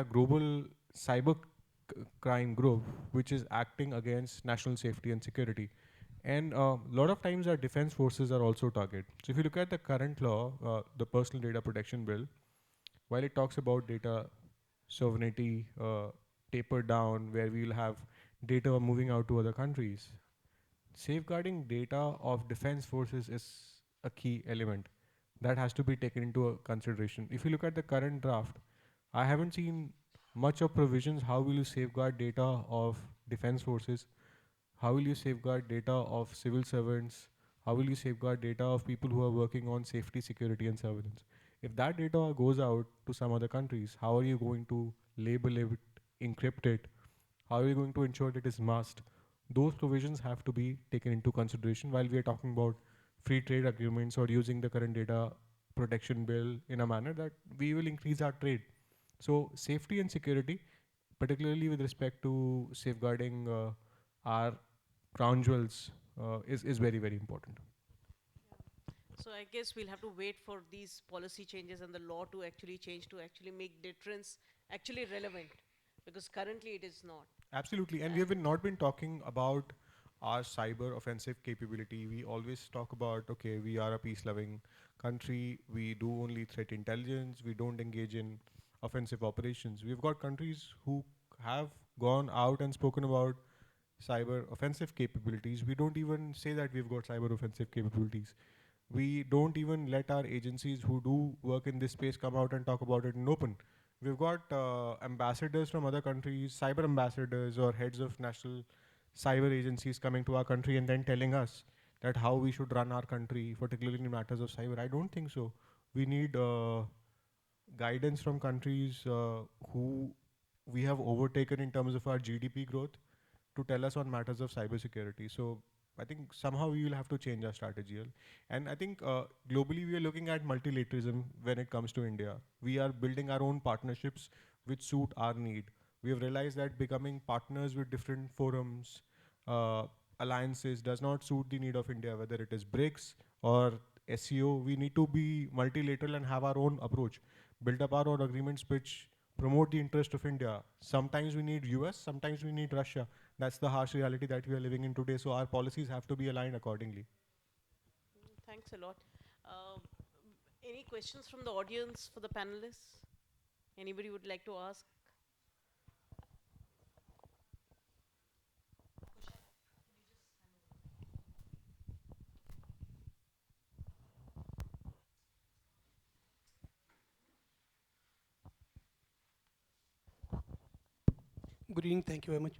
a global cyber crime group which is acting against national safety and security. And a lot of times our defense forces are also target. So if you look at the current law, the Personal Data Protection Bill, while it talks about data sovereignty tapered down, where we'll have data moving out to other countries, safeguarding data of defense forces is a key element that has to be taken into consideration. If you look at the current draft, I haven't seen much of provisions. How will you safeguard data of defense forces? How will you safeguard data of civil servants? How will you safeguard data of people who are working on safety, security, and surveillance? If that data goes out to some other countries, how are you going to label it, encrypt it? How are you going to ensure that it is masked? Those provisions have to be taken into consideration while we are talking about free trade agreements or using the current data protection bill in a manner that we will increase our trade. So safety and security, particularly with respect to safeguarding our crown jewels, is very, very important. So I guess we'll have to wait for these policy changes and the law to actually change to actually make deterrence actually relevant, because currently it is not. Absolutely, and we have not been talking about our cyber offensive capability. We always talk about, okay, we are a peace-loving country. We do only threat intelligence. We don't engage in offensive operations. We've got countries who have gone out and spoken about cyber offensive capabilities. We don't even say that we've got cyber offensive capabilities. We don't even let our agencies who do work in this space come out and talk about it in open. We've got ambassadors from other countries, cyber ambassadors or heads of national cyber agencies coming to our country and then telling us that how we should run our country, particularly in matters of cyber. I don't think so. We need guidance from countries who we have overtaken in terms of our GDP growth to tell us on matters of cybersecurity. So I think somehow we will have to change our strategy. And I think globally we are looking at multilateralism when it comes to India. We are building our own partnerships which suit our need. We have realized that becoming partners with different forums, alliances does not suit the need of India, whether it is BRICS or SEO. We need to be multilateral and have our own approach, build up our own agreements which promote the interest of India. Sometimes we need US, sometimes we need Russia. That's the harsh reality that we are living in today. So our policies have to be aligned accordingly. Thanks a lot. Any questions from the audience for the panelists? Anybody would like to ask? Good evening. Thank you very much.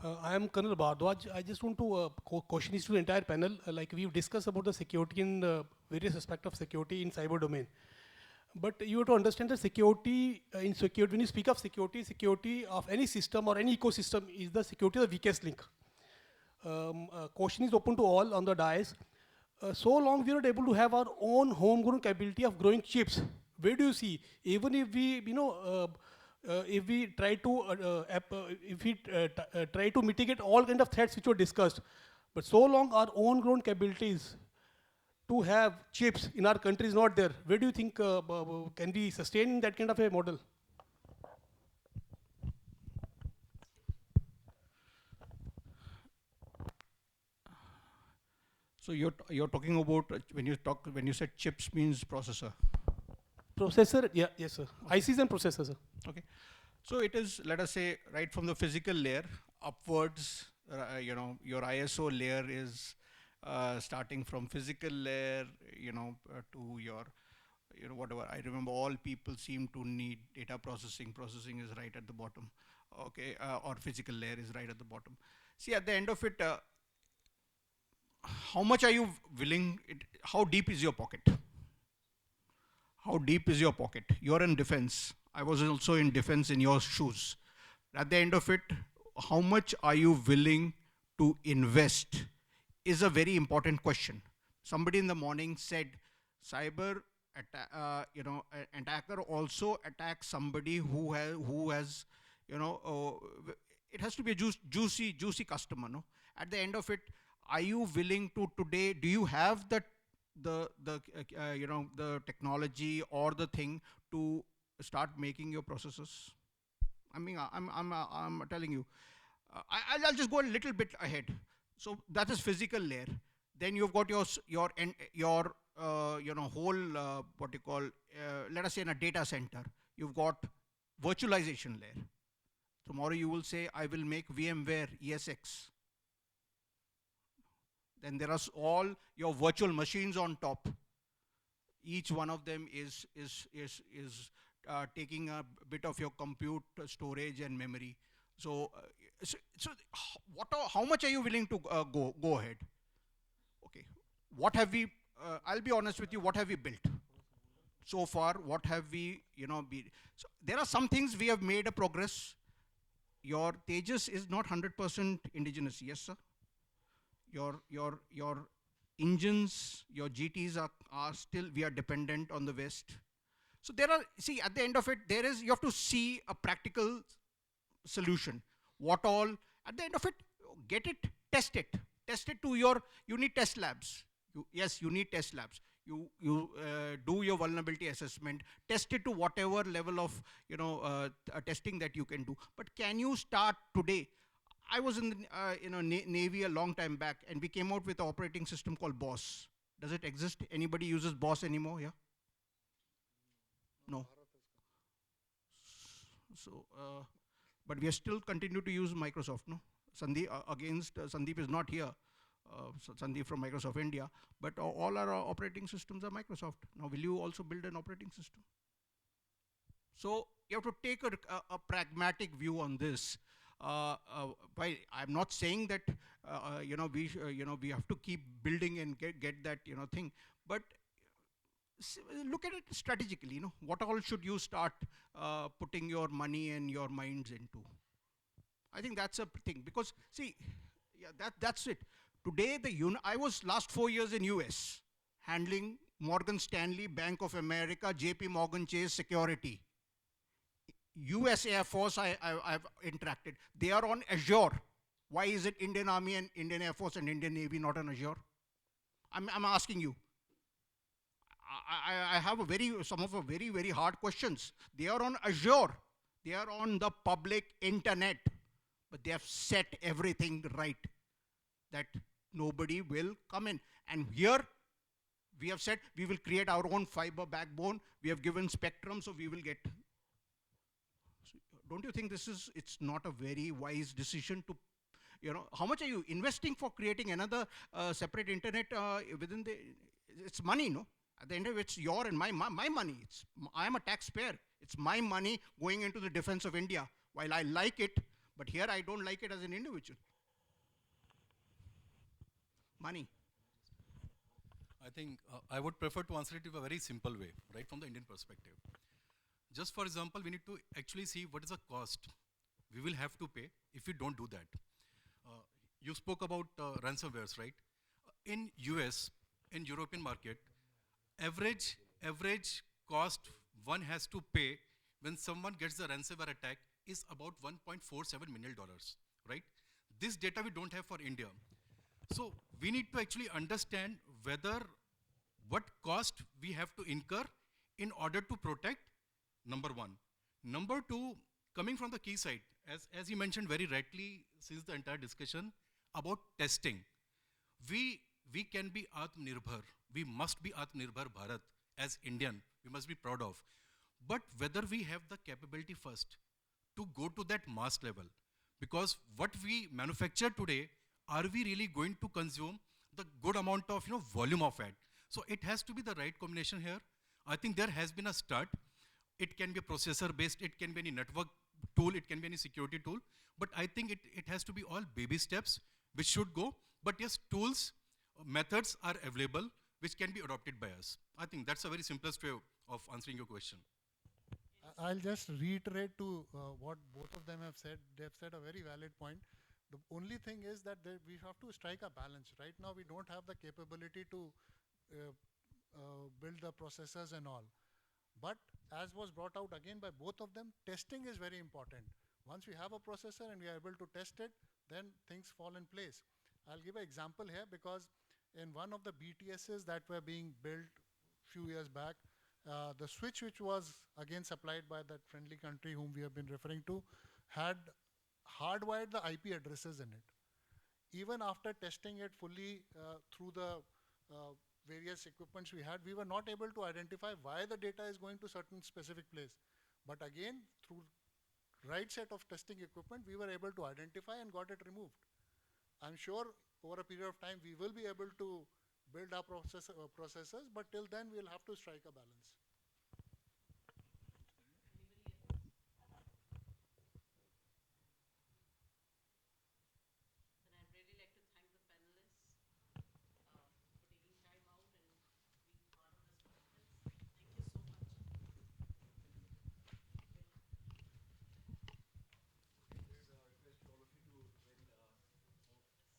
I am Colonel Bardwaj. I just want to question this to the entire panel. Like we've discussed about the security in various aspects of security in cyber domain. But you have to understand that security, in security, when you speak of security, security of any system or any ecosystem is the security the weakest link. Question is open to all on the dais. So long we are not able to have our own homegrown capability of growing chips. Where do you see, even if we, if we try to mitigate all kind of threats which were discussed, but so long our own grown capabilities to have chips in our country is not there, where do you think can we sustain that kind of a model? So you're talking about when you said chips means processor. Processor, yeah, yes, sir. ICs and processors, sir. Okay, so it is, let us say, right from the physical layer upwards. Your ISO layer is starting from physical layer, to your, whatever. I remember all people seem to need data processing. Processing is right at the bottom, okay, or physical layer is right at the bottom. See, at the end of it, how much are you willing? How deep is your pocket? How deep is your pocket? You're in defense. I was also in defense in your shoes. At the end of it, how much are you willing to invest is a very important question. Somebody in the morning said, cyber attacker also attacks somebody who has, it has to be a juicy customer, no? At the end of it, are you willing to today, do you have the technology or the thing to start making your processors? I mean, I'm telling you. I'll just go a little bit ahead. So that is physical layer. Then you've got your whole what you call let us say in a data center. You've got virtualization layer. Tomorrow you will say I will make VMware ESX. Then there are all your virtual machines on top. Each one of them is taking a bit of your compute storage and memory. So, how much are you willing to go ahead? Okay, what have we? I'll be honest with you. What have we built so far? What have we, been? So there are some things we have made a progress. Your Tejas is not 100% indigenous, yes, sir. Your engines, your GTs are still, we are dependent on the West. So there are, see, at the end of it, you have to see a practical solution. What all, at the end of it, get it, test it to you need test labs. You need test labs. You do your vulnerability assessment, test it to whatever level of, testing that you can do. But can you start today? I was in the Navy a long time back, and we came out with an operating system called BOSS. Does it exist? Anybody uses BOSS anymore? Yeah? No. So, but we are still continue to use Microsoft, no? Sandeep, Sandeep is not here. So Sandeep from Microsoft India, but all our operating systems are Microsoft. Now, will you also build an operating system? So you have to take a pragmatic view on this. I'm not saying that we have to keep building and get that thing, but look at it strategically. What all should you start putting your money and your minds into? I think that's a thing, because see, yeah, that's it. Today, I was last 4 years in US, handling Morgan Stanley, Bank of America, JP Morgan Chase Security. US Air Force, I've interacted. They are on Azure. Why is it Indian Army and Indian Air Force and Indian Navy not on Azure? I'm asking you. I have some of a very, very hard questions. They are on Azure. They are on the public internet, but they have set everything right that nobody will come in. And here, we have said we will create our own fiber backbone. We have given spectrum, so we will get. So don't you think it's not a very wise decision to, how much are you investing for creating another separate internet within it's money, no? At the end of it, it's your and my money. I am a taxpayer. It's my money going into the defense of India. While I like it, but here I don't like it as an individual. Money. I think I would prefer to answer it in a very simple way, right from the Indian perspective. Just for example, we need to actually see what is the cost we will have to pay if we don't do that. You spoke about ransomwares, right? In US, in European market, average cost one has to pay when someone gets the ransomware attack is about $1.47 million, right? This data we don't have for India. So we need to actually understand what cost we have to incur in order to protect, number one. Number two, coming from the Keysight, as you mentioned very rightly since the entire discussion about testing, we can be Atmanirbhar. We must be Atmanirbhar Bharat as Indian. We must be proud of. But whether we have the capability first to go to that mass level, because what we manufacture today, are we really going to consume the good amount of volume of it? So it has to be the right combination here. I think there has been a start. It can be a processor based, it can be any network tool, it can be any security tool. But I think it has to be all baby steps which should go. But yes, tools, methods are available which can be adopted by us. I think that's a very simplest way of answering your question. I'll just reiterate to what both of them have said. They've said a very valid point. The only thing is that we have to strike a balance. Right now, we don't have the capability to build the processors and all. But as was brought out again by both of them, testing is very important. Once we have a processor and we are able to test it, then things fall in place. I'll give an example here, because in one of the BTSs that were being built few years back, the switch which was again supplied by that friendly country whom we have been referring to had hardwired the IP addresses in it. Even after testing it fully through the various equipments we had, we were not able to identify why the data is going to certain specific place. But again, through right set of testing equipment, we were able to identify and got it removed. I'm sure over a period of time, we will be able to build our processors, but till then, we'll have to strike a balance.